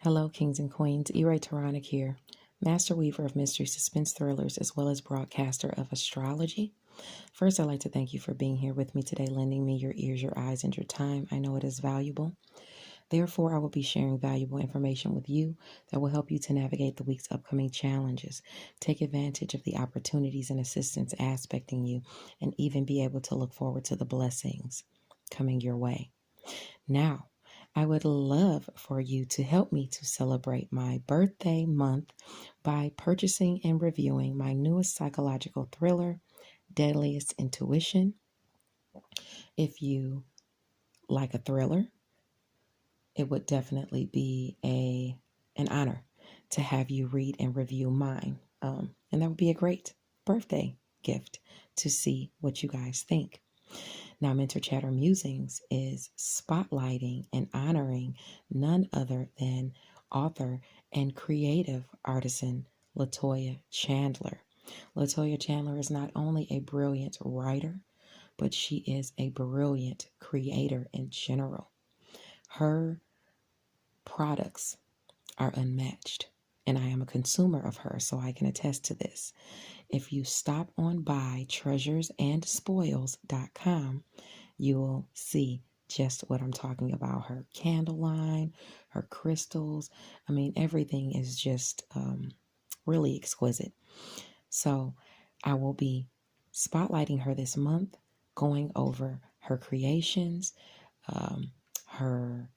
Hello, kings and queens. Taronic here, master weaver of mystery suspense thrillers, as well as broadcaster of astrology. First, I'd like to thank you for being here with me today, lending me your ears, your eyes, and your time. I know it is valuable. Therefore, I will be sharing valuable information with you that will help you to navigate the week's upcoming challenges, take advantage of the opportunities and assistance aspecting you, and even be able to look forward to the blessings coming your way. Now, I would love for you to help me to celebrate my birthday month by purchasing and reviewing my newest psychological thriller, Deadliest Intuition. If you like a thriller, it would definitely be an honor to have you read and review mine. And that would be a great birthday gift to see what you guys think. Now, Mentor Chatter Musings is spotlighting and honoring none other than author and creative artisan Latoya Chandler. Latoya Chandler is not only a brilliant writer, but she is a brilliant creator in general. Her products are unmatched, and I am a consumer of her, so I can attest to this. If you stop on by treasuresandspoils.com, you will see just what I'm talking about. Her candle line, her crystals. I mean, everything is just really exquisite. So I will be spotlighting her this month, going over her creations, her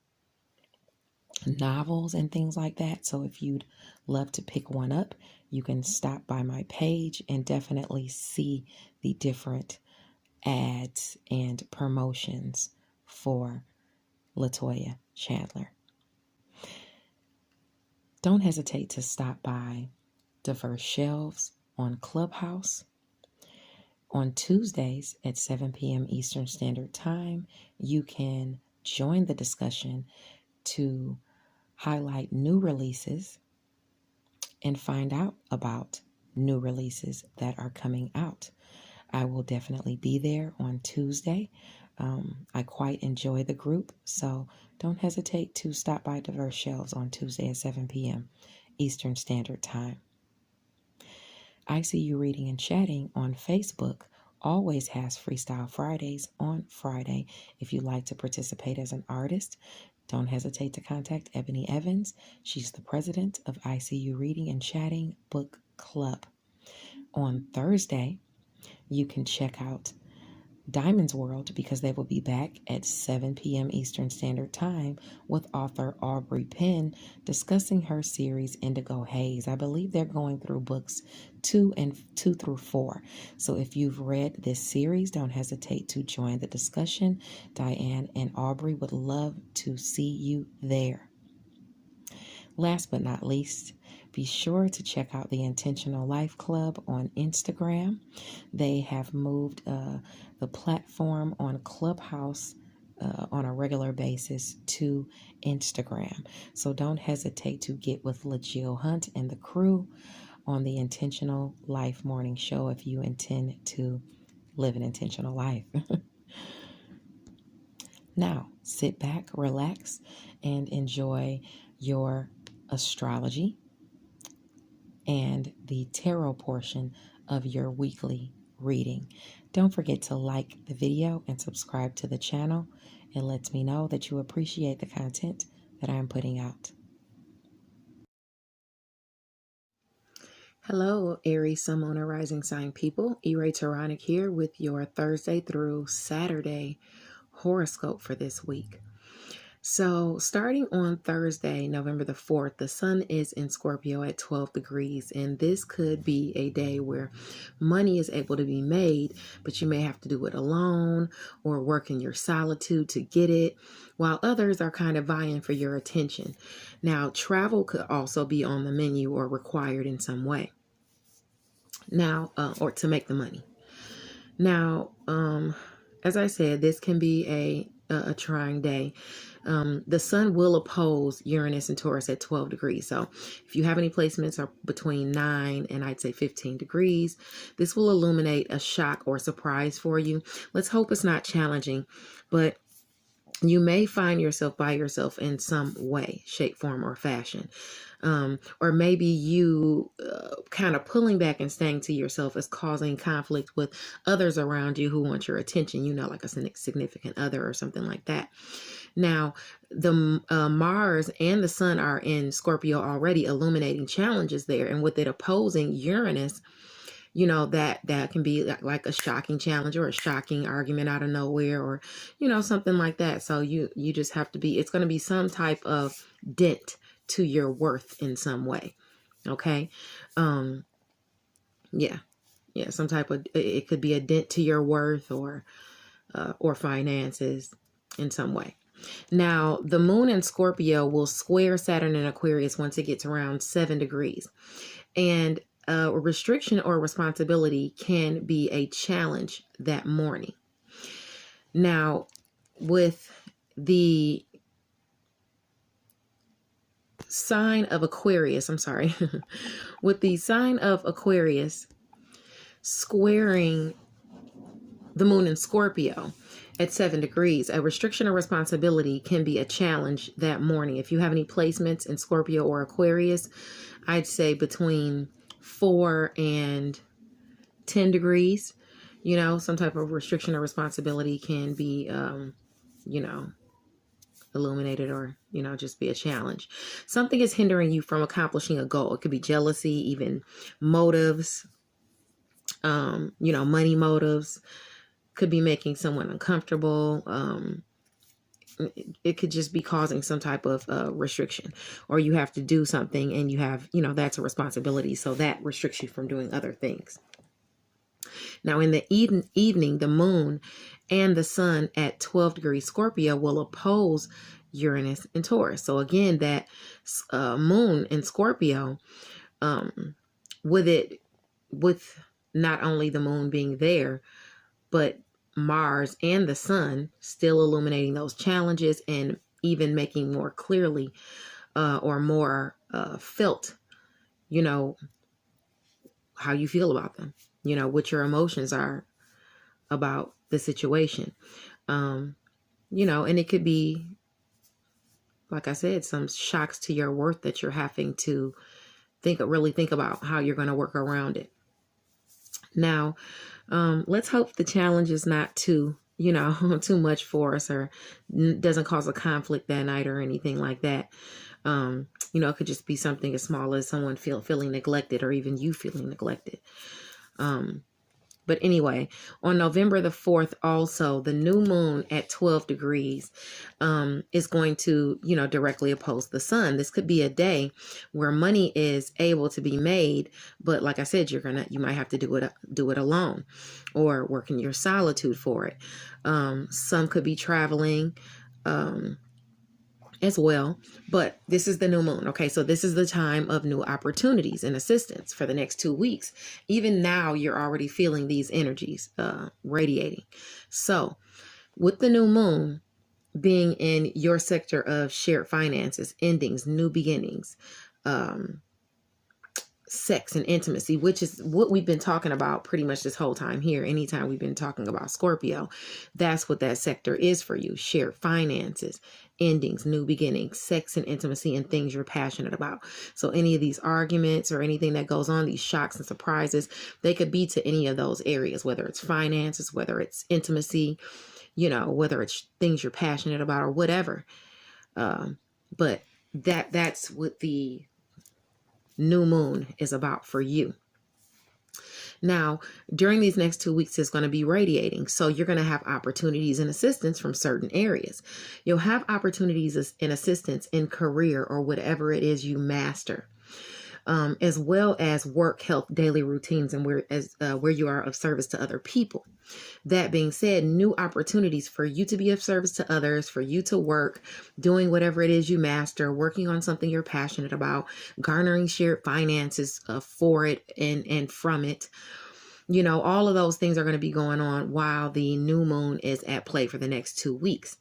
novels and things like that. So if you'd love to pick one up, you can stop by my page and definitely see the different ads and promotions for Latoya Chandler. Don't hesitate to stop by Diverse Shelves on Clubhouse. On Tuesdays at 7 p.m. Eastern Standard Time, you can join the discussion to highlight new releases and find out about new releases that are coming out. I will definitely be there on Tuesday. I quite enjoy the group, so don't hesitate to stop by Diverse Shelves on Tuesday at 7 p.m. Eastern Standard Time. I See You Reading and Chatting on Facebook always has Freestyle Fridays on Friday. If you'd like to participate as an artist, don't hesitate to contact Ebony Evans. She's the president of ICU Reading and Chatting Book Club. On Thursday, you can check out Diamond's World because they will be back at 7 p.m. Eastern Standard Time with author Aubrey Penn discussing her series Indigo Haze. I believe they're going through books 2 through 4. So if you've read this series, don't hesitate to join the discussion. Diane and Aubrey would love to see you there. Last but not least, be sure to check out the Intentional Life Club on Instagram. They have moved the platform on Clubhouse on a regular basis to Instagram. So don't hesitate to get with LaJill Hunt and the crew on the Intentional Life Morning Show if you intend to live an intentional life. Now, sit back, relax, and enjoy your astrology and the tarot portion of your weekly reading. Don't forget to like the video and subscribe to the channel. It lets me know that you appreciate the content that I'm putting out. Hello, Aries, Sun, Moon, and Rising Sign people. Taronic here with your Thursday through Saturday horoscope for this week. So starting on Thursday, November the 4th, the sun is in Scorpio at 12 degrees. And this could be a day where money is able to be made, but you may have to do it alone or work in your solitude to get it, while others are kind of vying for your attention. Now, travel could also be on the menu or required in some way. Now, or to make the money. Now, as I said, this can be a trying day. The sun will oppose Uranus and Taurus at 12 degrees. So if you have any placements are between 9 and I'd say 15 degrees, this will illuminate a shock or surprise for you. Let's hope it's not challenging, but You may find yourself by yourself in some way, shape, form, or fashion. Or maybe you kind of pulling back and staying to yourself is causing conflict with others around you who want your attention, like a significant other or something like that. Now, the Mars and the Sun are in Scorpio already, illuminating challenges there. And with it opposing Uranus, that can be like a shocking challenge or a shocking argument out of nowhere, or, something like that. So you just have to it's going to be some type of dent to your worth in some way. Okay. Yeah, some type of, it could be a dent to your worth or finances in some way. Now, the moon in Scorpio will square Saturn in Aquarius once it gets around 7 degrees. And a restriction or responsibility can be a challenge that morning. Now, with the sign of Aquarius, with the sign of Aquarius squaring the moon in Scorpio at 7 degrees, a restriction or responsibility can be a challenge that morning. If you have any placements in Scorpio or Aquarius, I'd say between 4 and 10 degrees, some type of restriction or responsibility can be, illuminated or, just be a challenge. Something is hindering you from accomplishing a goal. It could be jealousy, even motives, money motives, could be making someone uncomfortable. It could just be causing some type of restriction, or you have to do something and you have, that's a responsibility. So that restricts you from doing other things. Now, in the evening, the moon and the sun at 12 degrees Scorpio will oppose Uranus and Taurus. So again, that moon in Scorpio, with not only the moon being there, but Mars and the sun still illuminating those challenges and even making more clearly or more felt, how you feel about them, what your emotions are about the situation. And it could be, like I said, some shocks to your worth that you're having to really think about how you're going to work around it. Now, let's hope the challenge is not too much for us, or doesn't cause a conflict that night or anything like that. It could just be something as small as someone feeling neglected, or even you feeling neglected. But anyway, on November the 4th, also, the new moon at 12 degrees is going to, directly oppose the sun. This could be a day where money is able to be made, but like I said, you might have to do it alone, or work in your solitude for it. Some could be traveling as well, but this is the new moon. Okay, so this is the time of new opportunities and assistance for the next 2 weeks. Even now, you're already feeling these energies radiating. So with the new moon being in your sector of shared finances, endings, new beginnings, sex and intimacy, which is what we've been talking about pretty much this whole time here. Anytime we've been talking about Scorpio, that's what that sector is for you. Shared finances, endings, new beginnings, sex and intimacy, and things you're passionate about. So any of these arguments or anything that goes on, these shocks and surprises, they could be to any of those areas, whether it's finances, whether it's intimacy, whether it's things you're passionate about or whatever. But that's what the new moon is about for you. Now, during these next 2 weeks, it's going to be radiating. So you're going to have opportunities and assistance from certain areas. You'll have opportunities and assistance in career or whatever it is you master, as well as work, health, daily routines, and where you are of service to other people. That being said, new opportunities for you to be of service to others, for you to work, doing whatever it is you master, working on something you're passionate about, garnering shared finances for it and from it. All of those things are going to be going on while the new moon is at play for the next 2 weeks.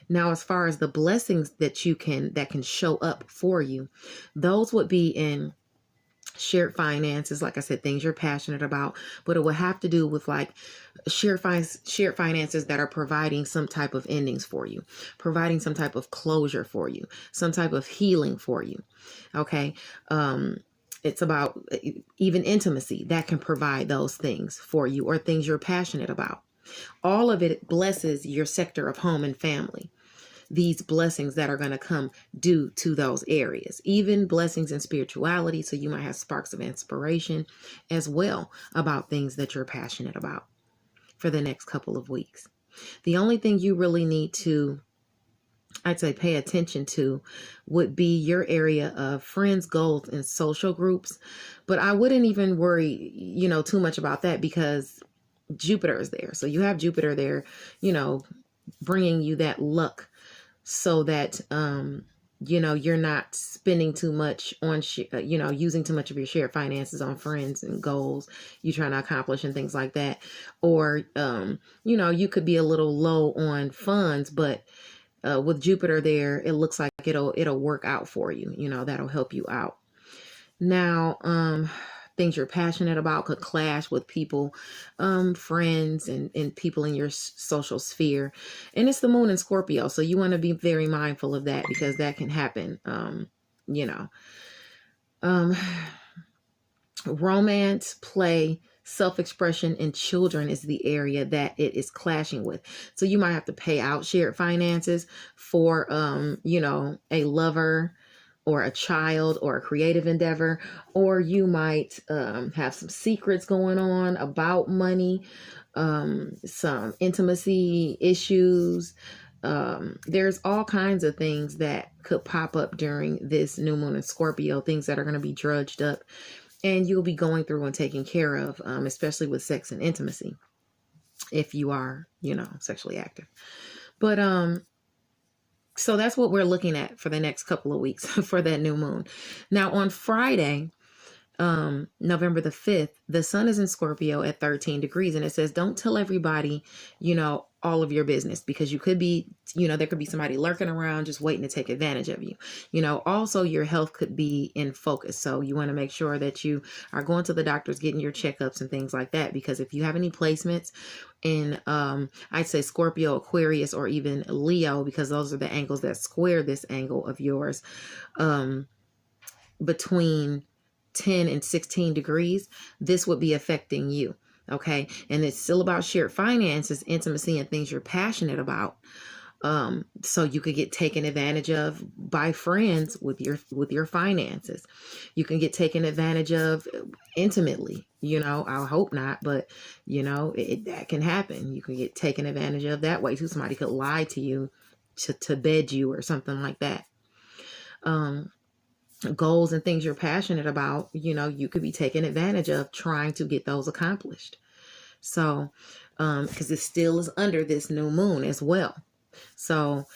Now, as far as the blessings that can show up for you, those would be in Shared finances, like I said, things you're passionate about, but it will have to do with like shared finances that are providing some type of endings for you, providing some type of closure for you, some type of healing for you. Okay. It's about even intimacy that can provide those things for you, or things you're passionate about. All of it blesses your sector of home and family. These blessings that are going to come due to those areas, even blessings in spirituality. So you might have sparks of inspiration as well about things that you're passionate about for the next couple of weeks. The only thing you really need to, I'd say, pay attention to would be your area of friends, goals, and social groups. But I wouldn't even worry, too much about that, because Jupiter is there. So you have Jupiter there, bringing you that luck, so that, you're not spending too much on, using too much of your shared finances on friends and goals you're trying to accomplish and things like that. Or, you could be a little low on funds, but with Jupiter there, it looks like it'll work out for you. That'll help you out. Now, things you're passionate about could clash with people, friends and people in your social sphere. And it's the moon in Scorpio. So you want to be very mindful of that, because that can happen. Romance, play, self-expression, and children is the area that it is clashing with. So you might have to pay out shared finances for, a lover, or a child, or a creative endeavor, or you might have some secrets going on about money, some intimacy issues. There's all kinds of things that could pop up during this new moon in Scorpio, things that are going to be drudged up and you'll be going through and taking care of, especially with sex and intimacy, if you are, sexually active. But so that's what we're looking at for the next couple of weeks for that new moon. Now on Friday, November the 5th, the sun is in Scorpio at 13 degrees. And it says, don't tell everybody, all of your business, because you could be, there could be somebody lurking around just waiting to take advantage of you. Also your health could be in focus. So you want to make sure that you are going to the doctors, getting your checkups and things like that. Because if you have any placements in, I'd say Scorpio, Aquarius, or even Leo, because those are the angles that square this angle of yours, between 10 and 16 degrees, this would be affecting you. Okay. And it's still about shared finances, intimacy, and things you're passionate about. So you could get taken advantage of by friends with your finances. You can get taken advantage of intimately, I hope not, but that can happen. You can get taken advantage of that way too. Somebody could lie to you to bed you or something like that. Goals and things you're passionate about, you could be taken advantage of trying to get those accomplished. So, because it still is under this new moon as well. So,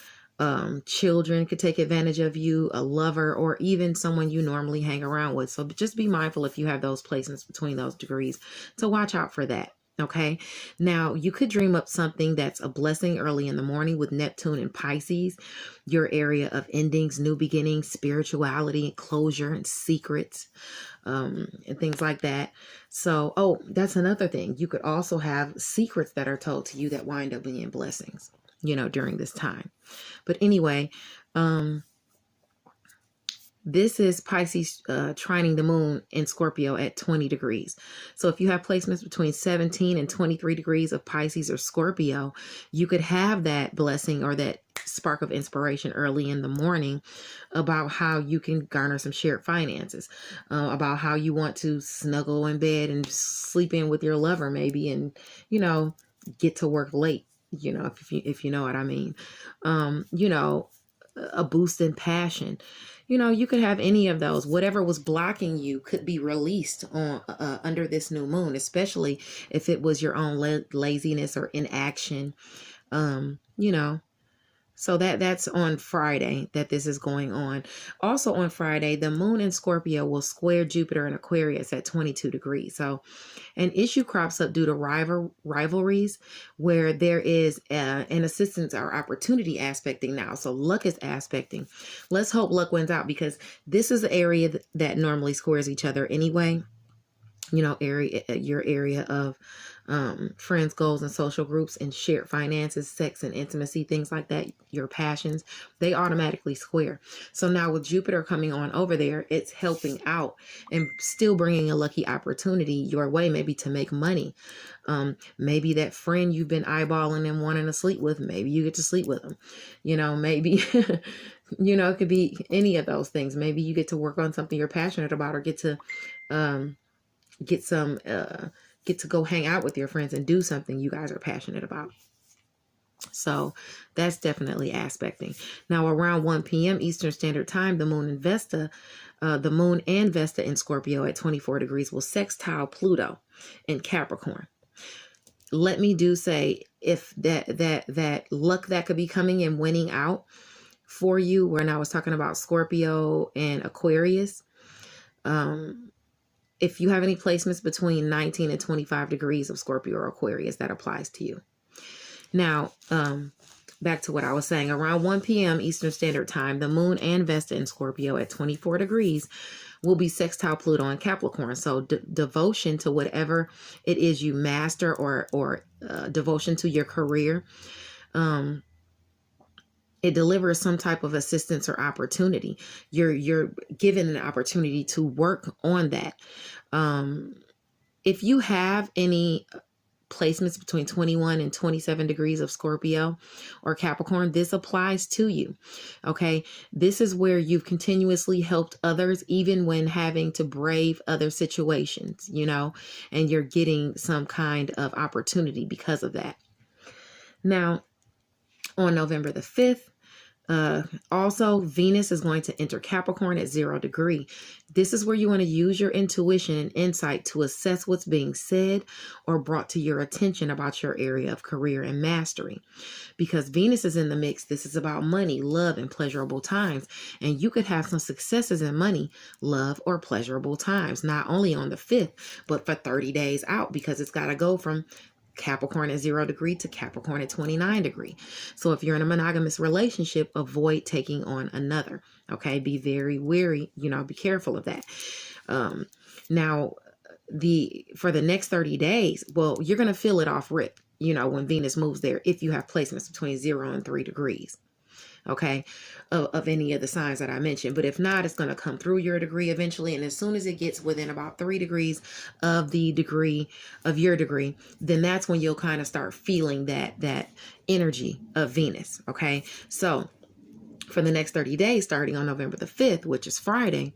children could take advantage of you, a lover, or even someone you normally hang around with. So just be mindful if you have those placements between those degrees to watch out for that. Okay. Now you could dream up something that's a blessing early in the morning with Neptune and Pisces, your area of endings, new beginnings, spirituality, and closure, and secrets, and things like that. So, that's another thing. You could also have secrets that are told to you that wind up being blessings, during this time. But anyway, this is Pisces trining the moon in Scorpio at 20 degrees. So if you have placements between 17 and 23 degrees of Pisces or Scorpio, you could have that blessing or that spark of inspiration early in the morning about how you can garner some shared finances, about how you want to snuggle in bed and sleep in with your lover maybe, and, get to work late, if you know what I mean. A boost in passion. You could have any of those. Whatever was blocking you could be released on under this new moon, especially if it was your own laziness or inaction. So that's on Friday that this is going on. Also on Friday, the moon in Scorpio will square Jupiter in Aquarius at 22 degrees. So an issue crops up due to rivalries where there is an assistance or opportunity aspecting now. So luck is aspecting. Let's hope luck wins out, because this is the area that normally squares each other anyway. You know, your area of friends, goals, and social groups, and shared finances, sex and intimacy, things like that, your passions, they automatically square. So now with Jupiter coming on over there, it's helping out and still bringing a lucky opportunity your way, maybe to make money. Maybe that friend you've been eyeballing and wanting to sleep with, maybe you get to sleep with them. You know, maybe, you know, it could be any of those things. Maybe you get to work on something you're passionate about, or get to get to go hang out with your friends and do something you guys are passionate about. So that's definitely aspecting. Now around 1 p.m. Eastern Standard Time, the moon and Vesta in Scorpio at 24 degrees will sextile Pluto in Capricorn. Let me do say, if that luck that could be coming and winning out for you, when I was talking about Scorpio and Aquarius, if you have any placements between 19 and 25 degrees of Scorpio or Aquarius, that applies to you. Now, back to what I was saying, around 1 p.m. Eastern Standard Time, the moon and Vesta in Scorpio at 24 degrees will be sextile Pluto in Capricorn. So devotion to whatever it is you master, or devotion to your career, it delivers some type of assistance or opportunity. You're given an opportunity to work on that. If you have any placements between 21 and 27 degrees of Scorpio or Capricorn, this applies to you. Okay. This is where you've continuously helped others, even when having to brave other situations, you know, and you're getting some kind of opportunity because of that. Now, on November the 5th, also, Venus is going to enter Capricorn at 0 degree. This is where you want to use your intuition and insight to assess what's being said or brought to your attention about your area of career and mastery. Because Venus is in the mix, this is about money, love, and pleasurable times. And you could have some successes in money, love, or pleasurable times, not only on the 5th, but for 30 days out, because it's got to go from Capricorn at 0 degree to Capricorn at 29 degree. So if you're in a monogamous relationship, avoid taking on another. Okay. Be very wary, you know, be careful of that. Now for the next 30 days, well, you're going to feel it off rip, you know, when Venus moves there, if you have placements between 0 and 3 degrees. Okay, of any of the signs that I mentioned. But if not, it's going to come through your degree eventually. And as soon as it gets within about 3 degrees of the degree of your degree, then that's when you'll kind of start feeling that energy of Venus. Okay, so for the next 30 days, starting on November the 5th, which is Friday,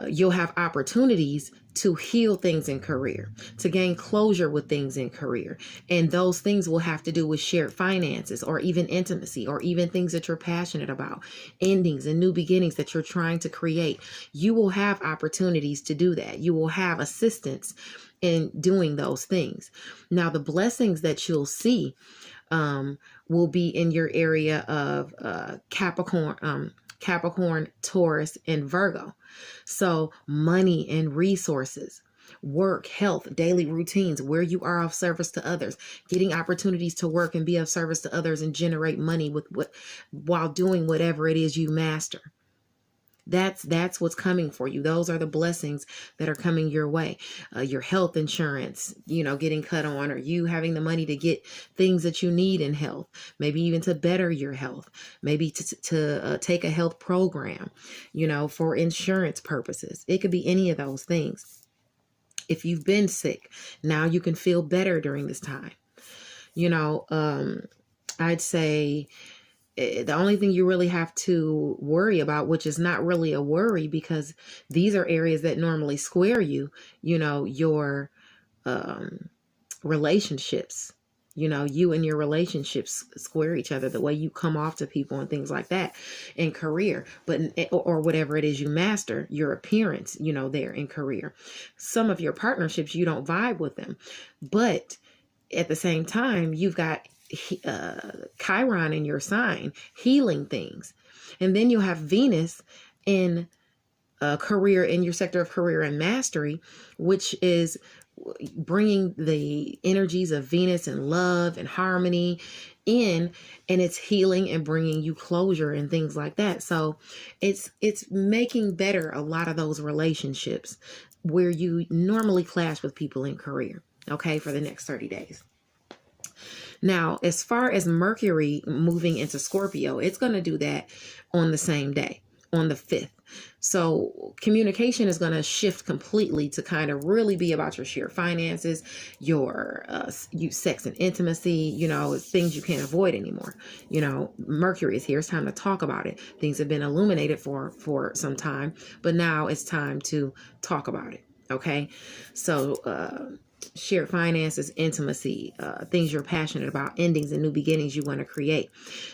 you'll have opportunities to heal things in career, to gain closure with things in career. And those things will have to do with shared finances, or even intimacy, or even things that you're passionate about, endings and new beginnings that you're trying to create. You will have opportunities to do that. You will have assistance in doing those things. Now, the blessings that you'll see will be in your area of Capricorn, Taurus, and Virgo. So money and resources, work, health, daily routines, where you are of service to others, getting opportunities to work and be of service to others and generate money while doing whatever it is you master. That's what's coming for you. Those are the blessings that are coming your way. Your health insurance, you know, getting cut on, or you having the money to get things that you need in health, maybe even to better your health, maybe to take a health program, you know, for insurance purposes. It could be any of those things. If you've been sick, now you can feel better during this time. You know, I'd say the only thing you really have to worry about, which is not really a worry, because these are areas that normally square you, you know, your relationships, you know, you and your relationships square each other, the way you come off to people and things like that in career, but or whatever it is you master, your appearance, you know, there in career. Some of your partnerships, you don't vibe with them, but at the same time, you've got Chiron in your sign, healing things. And then you'll have Venus in career, in your sector of career and mastery, which is bringing the energies of Venus and love and harmony in, and it's healing and bringing you closure and things like that. So it's making better a lot of those relationships where you normally clash with people in career, okay, for the next 30 days. Now, as far as Mercury moving into Scorpio, it's going to do that on the same day, on the 5th. So communication is going to shift completely to kind of really be about your shared finances, your sex and intimacy, you know, things you can't avoid anymore. You know, Mercury is here. It's time to talk about it. Things have been illuminated for some time, but now it's time to talk about it. Okay. So, shared finances, intimacy, things you're passionate about, endings and new beginnings you want to create.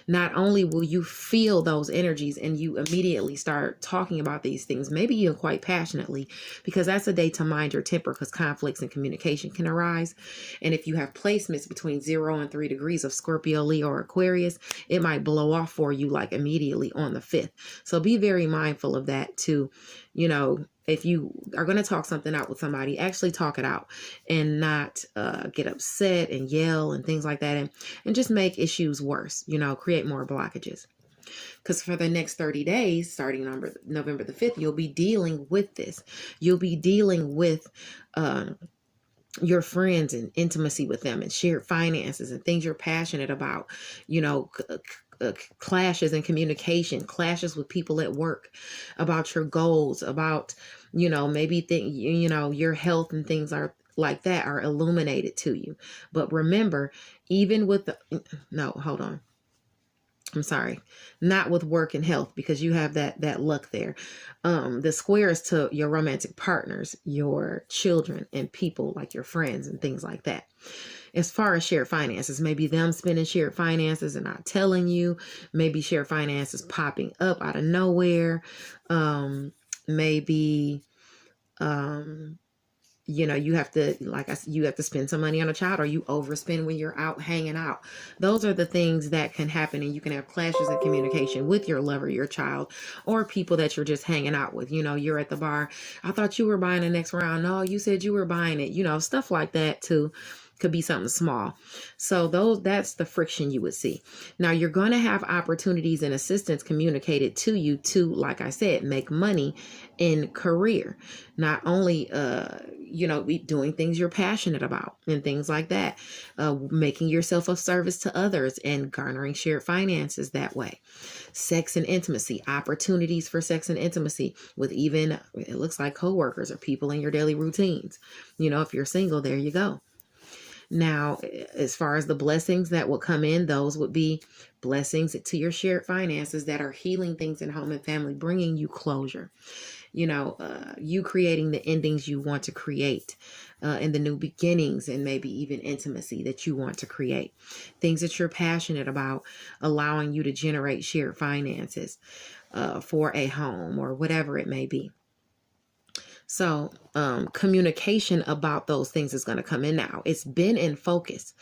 Not only will you feel those energies and you immediately start talking about these things, maybe even quite passionately, because that's a day to mind your temper, because conflicts and communication can arise. And if you have placements between 0 and 3 degrees of Scorpio, Leo, or Aquarius, it might blow off for you like immediately on the 5th. So be very mindful of that too. You know, if you are going to talk something out with somebody, actually talk it out and not get upset and yell and things like that, and just make issues worse, you know, create more blockages. Because for the next 30 days, starting November the 5th, you'll be dealing with this. You'll be dealing with your friends and intimacy with them and shared finances and things you're passionate about, you know, clashes in communication, clashes with people at work about your goals, about, you know, maybe you know, your health and things are like that are illuminated to you. But remember, even with hold on. I'm sorry, not with work and health, because you have that luck there. The squares to your romantic partners, your children, and people like your friends and things like that. As far as shared finances, maybe them spending shared finances and not telling you, maybe shared finances popping up out of nowhere. Maybe, you know, you have to, like I said, you have to spend some money on a child, or you overspend when you're out hanging out. Those are the things that can happen, and you can have clashes in communication with your lover, your child, or people that you're just hanging out with. You know, you're at the bar. I thought you were buying the next round. No, you said you were buying it. You know, stuff like that too. Could be something small. So that's the friction you would see. Now you're going to have opportunities and assistance communicated to you to, like I said, make money in career. Not only, you know, be doing things you're passionate about and things like that, making yourself of service to others and garnering shared finances that way. Sex and intimacy, opportunities for sex and intimacy with even, it looks like coworkers or people in your daily routines. You know, if you're single, there you go. Now, as far as the blessings that will come in, those would be blessings to your shared finances that are healing things in home and family, bringing you closure. You know, you creating the endings you want to create, and the new beginnings, and maybe even intimacy that you want to create. Things that you're passionate about, allowing you to generate shared finances for a home or whatever it may be. So communication about those things is going to come in now. It's been in focus,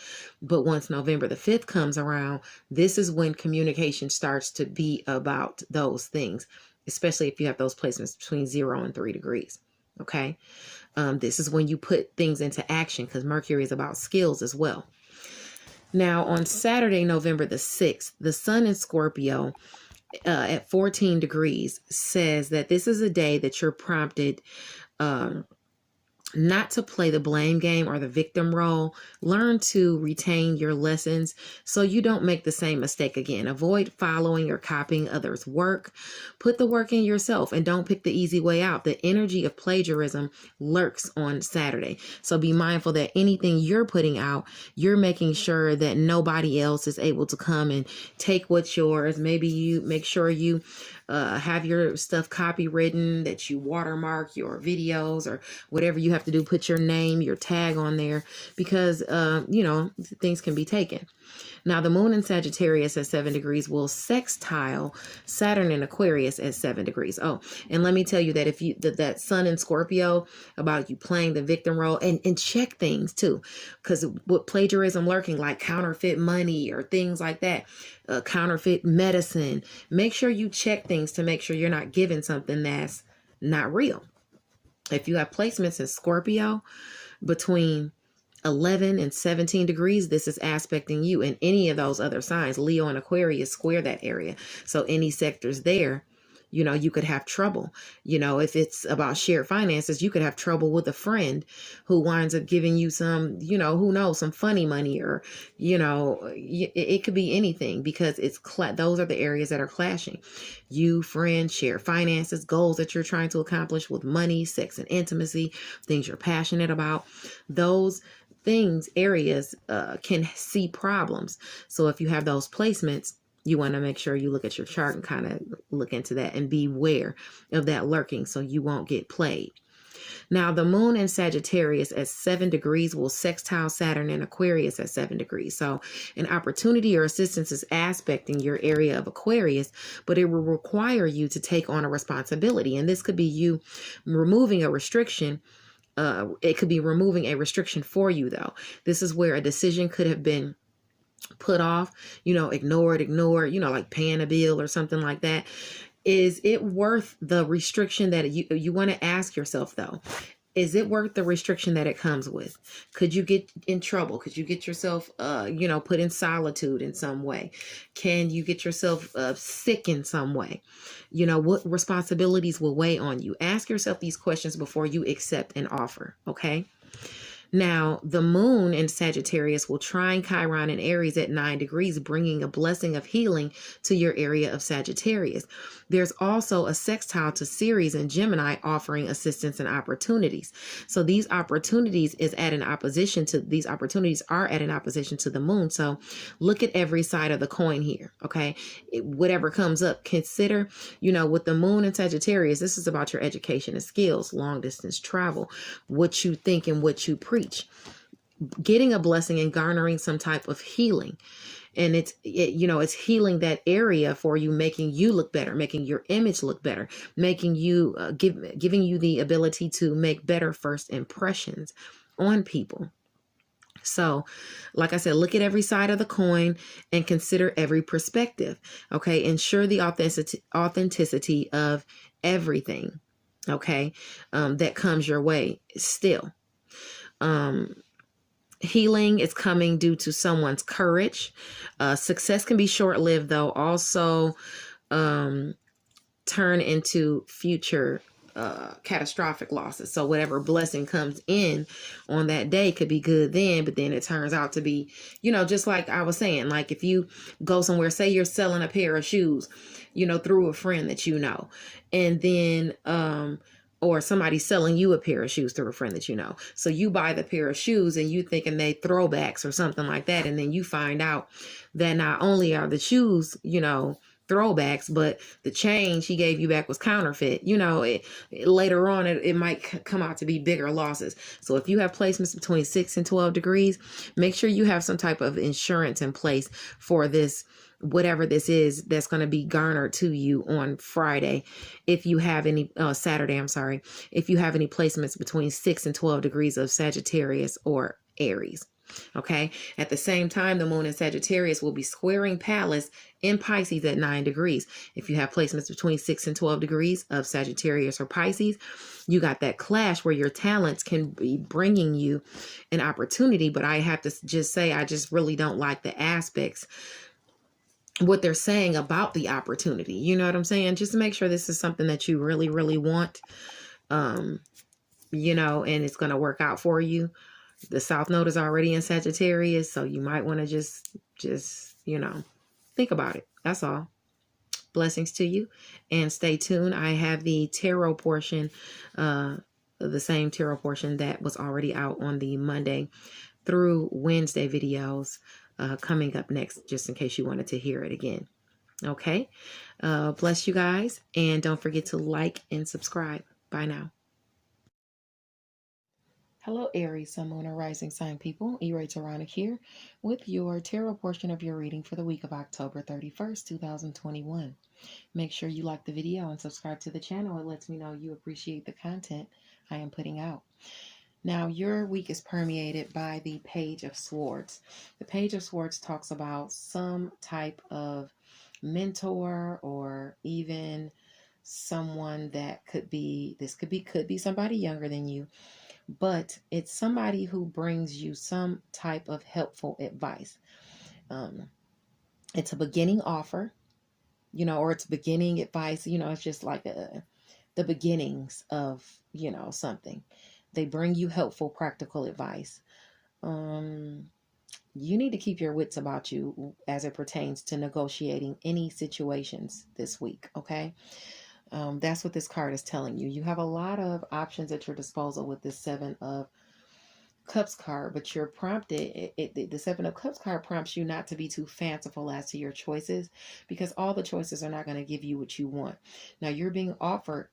but once November the 5th comes around, this is when communication starts to be about those things, especially if you have those placements between 0 and 3 degrees. Okay. This is when you put things into action, because Mercury is about skills as well. Now on Saturday, November the 6th, the sun in Scorpio at 14 degrees says that this is a day that you're prompted not to play the blame game or the victim role. Learn to retain your lessons so you don't make the same mistake again. Avoid following or copying others' work. Put the work in yourself and don't pick the easy way out. The energy of plagiarism lurks on Saturday. So be mindful that anything you're putting out, you're making sure that nobody else is able to come and take what's yours. Maybe you make sure you have your stuff copywritten, that you watermark your videos or whatever you have to do, put your name, your tag on there, because, you know, things can be taken. Now, the moon in Sagittarius at 7 degrees will sextile Saturn in Aquarius at 7 degrees. Oh, and let me tell you that if you, that sun in Scorpio, about you playing the victim role, and check things too, because with plagiarism lurking, like counterfeit money or things like that, counterfeit medicine, make sure you check things to make sure you're not giving something that's not real. If you have placements in Scorpio between 11 and 17 degrees, this is aspecting you, and any of those other signs, Leo and Aquarius, square that area. So any sectors there, you know, you could have trouble. You know, if it's about shared finances, you could have trouble with a friend who winds up giving you some, you know, who knows, some funny money, or, you know, it could be anything, because it's those are the areas that are clashing. You, friend, shared finances, goals that you're trying to accomplish with money, sex and intimacy, things you're passionate about. Those things, areas can see problems. So if you have those placements, you want to make sure you look at your chart and kind of look into that and beware of that lurking so you won't get played. Now, the moon in Sagittarius at 7 degrees will sextile Saturn in Aquarius at 7 degrees. So an opportunity or assistance is aspecting your area of Aquarius, but it will require you to take on a responsibility. And this could be you removing a restriction. It could be removing a restriction for you, though. This is where a decision could have been put off, you know, ignored, you know, like paying a bill or something like that. Is it worth the restriction that you want to ask yourself, though? Is it worth the restriction that it comes with? Could you get in trouble? Could you get yourself, you know, put in solitude in some way? Can you get yourself sick in some way? You know, what responsibilities will weigh on you? Ask yourself these questions before you accept an offer, okay? Now, the moon in Sagittarius will trine Chiron in Aries at 9 degrees, bringing a blessing of healing to your area of Sagittarius. There's also a sextile to Ceres and Gemini, offering assistance and opportunities. So these opportunities are at an opposition to the moon. So look at every side of the coin here, okay? Whatever comes up, consider, you know, with the moon in Sagittarius, this is about your education and skills, long distance travel, what you think and what you preach, getting a blessing and garnering some type of healing. And it's healing that area for you, making you look better, making your image look better, making you, giving you the ability to make better first impressions on people. So, like I said, look at every side of the coin and consider every perspective. Okay. Ensure the authenticity of everything. Okay. That comes your way still. Healing is coming due to someone's courage. Success can be short-lived, though. Also, turn into future catastrophic losses. So whatever blessing comes in on that day could be good then, but then it turns out to be, you know, just like I was saying, like if you go somewhere, say you're selling a pair of shoes, you know, through a friend that you know, and then or somebody selling you a pair of shoes through a friend that you know. So you buy the pair of shoes and you thinking they throwbacks or something like that. And then you find out that not only are the shoes, you know, throwbacks, but the change he gave you back was counterfeit. You know, later on, it might come out to be bigger losses. So if you have placements between 6 and 12 degrees, make sure you have some type of insurance in place for this, whatever this is that's going to be garnered to you on Friday. If you have any, Saturday, I'm sorry, if you have any placements between 6 and 12 degrees of Sagittarius or Aries. Okay. At the same time, the moon in Sagittarius will be squaring Pallas in Pisces at 9 degrees. If you have placements between 6 and 12 degrees of Sagittarius or Pisces, you got that clash where your talents can be bringing you an opportunity. But I have to just say, I just really don't like the aspects, what they're saying about the opportunity. You know what I'm saying? Just make sure this is something that you really, really want, you know, and it's going to work out for you. The South Node is already in Sagittarius, so you might want to just, you know, think about it. That's all. Blessings to you, and stay tuned. I have the tarot portion, the same tarot portion that was already out on the Monday through Wednesday videos coming up next, just in case you wanted to hear it again. Okay. Bless you guys, and don't forget to like and subscribe. Bye now. Hello, Aries, Sun, Moon, and Rising sign people. E-Ray Taronic here with your tarot portion of your reading for the week of October 31st, 2021. Make sure you like the video and subscribe to the channel. It lets me know you appreciate the content I am putting out. Now, your week is permeated by the Page of Swords. The Page of Swords talks about some type of mentor or even someone that could be somebody younger than you, but it's somebody who brings you some type of helpful advice. It's a beginning offer, or it's beginning advice, it's just like the beginnings of, something. They bring you helpful, practical advice. You need to keep your wits about you as it pertains to negotiating any situations this week, okay? That's what this card is telling you. You have a lot of options at your disposal with this Seven of Cups card, but you're prompted, the Seven of Cups card prompts you not to be too fanciful as to your choices, because all the choices are not going to give you what you want. Now, you're being offered,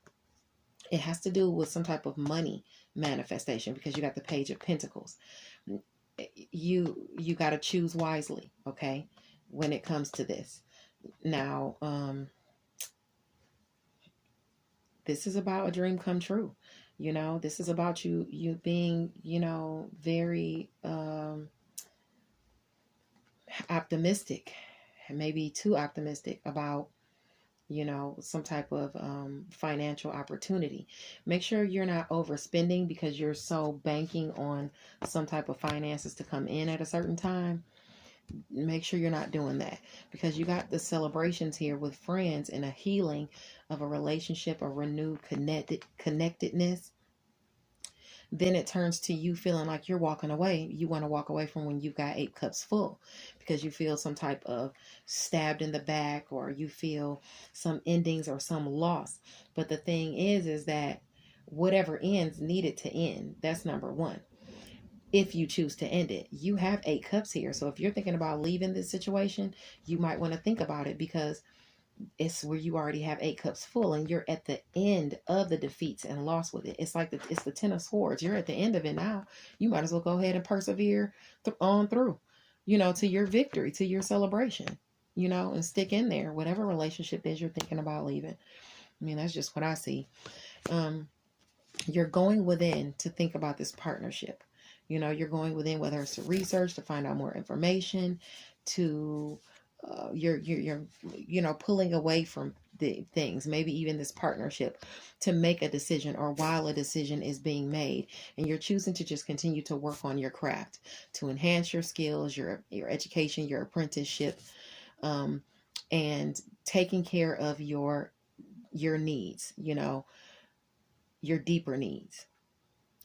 it has to do with some type of money manifestation, because you got the Page of Pentacles. You got to choose wisely, okay, when it comes to this. Now, this is about a dream come true. This is about you being, very optimistic, maybe too optimistic about, some type of financial opportunity. Make sure you're not overspending because you're so banking on some type of finances to come in at a certain time. Make sure you're not doing that, because you got the celebrations here with friends and a healing of a relationship, a renewed connectedness. Then it turns to you feeling like you're walking away. You want to walk away from when you've got 8 cups full, because you feel some type of stabbed in the back, or you feel some endings or some loss. But the thing is that whatever ends needed to end. That's number one. If you choose to end it, you have 8 cups here. So if you're thinking about leaving this situation, you might want to think about it, because it's where you already have 8 cups full and you're at the end of the defeats and loss with it. It's like it's the 10 of Swords. You're at the end of it now. You might as well go ahead and persevere on through, to your victory, to your celebration, and stick in there. Whatever relationship is you're thinking about leaving. I mean, that's just what I see. You're going within to think about this partnership. You're going within, whether it's to research, to find out more information, to you're pulling away from the things, maybe even this partnership, to make a decision, or while a decision is being made, and you're choosing to just continue to work on your craft, to enhance your skills, your education, your apprenticeship, and taking care of your needs, your deeper needs.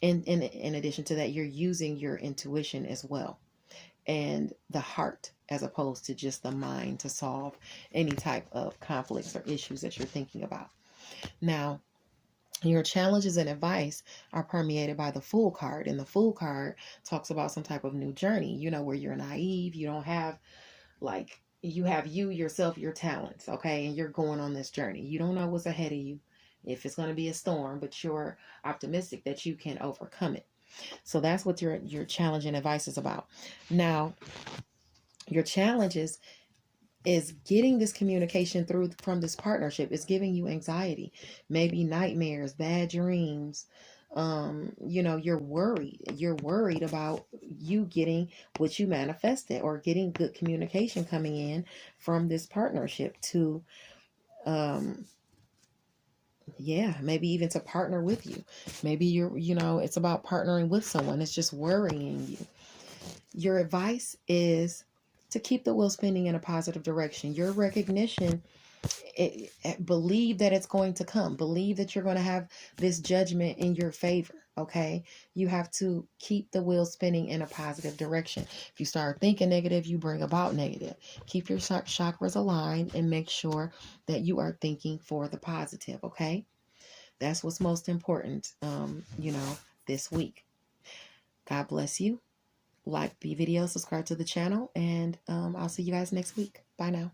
In addition to that, you're using your intuition as well, and the heart, as opposed to just the mind, to solve any type of conflicts or issues that you're thinking about. Now, your challenges and advice are permeated by the Fool card, and the Fool card talks about some type of new journey, where you're naive, you don't have, you have yourself, your talents, okay, and you're going on this journey. You don't know what's ahead of you, if it's going to be a storm, but you're optimistic that you can overcome it. So that's what your challenge and advice is about. Now, your challenges is getting this communication through from this partnership. Is giving you anxiety, maybe nightmares, bad dreams. You're worried about you getting what you manifested, or getting good communication coming in from this partnership to maybe even to partner with you. Maybe it's about partnering with someone. It's just worrying you. Your advice is to keep the wheel spinning in a positive direction. Your recognition, believe that it's going to come. Believe that you're going to have this judgment in your favor, okay? You have to keep the wheel spinning in a positive direction. If you start thinking negative, you bring about negative. Keep your chakras aligned and make sure that you are thinking for the positive, okay? That's what's most important, this week. God bless you. Like the video, subscribe to the channel, and I'll see you guys next week. Bye now.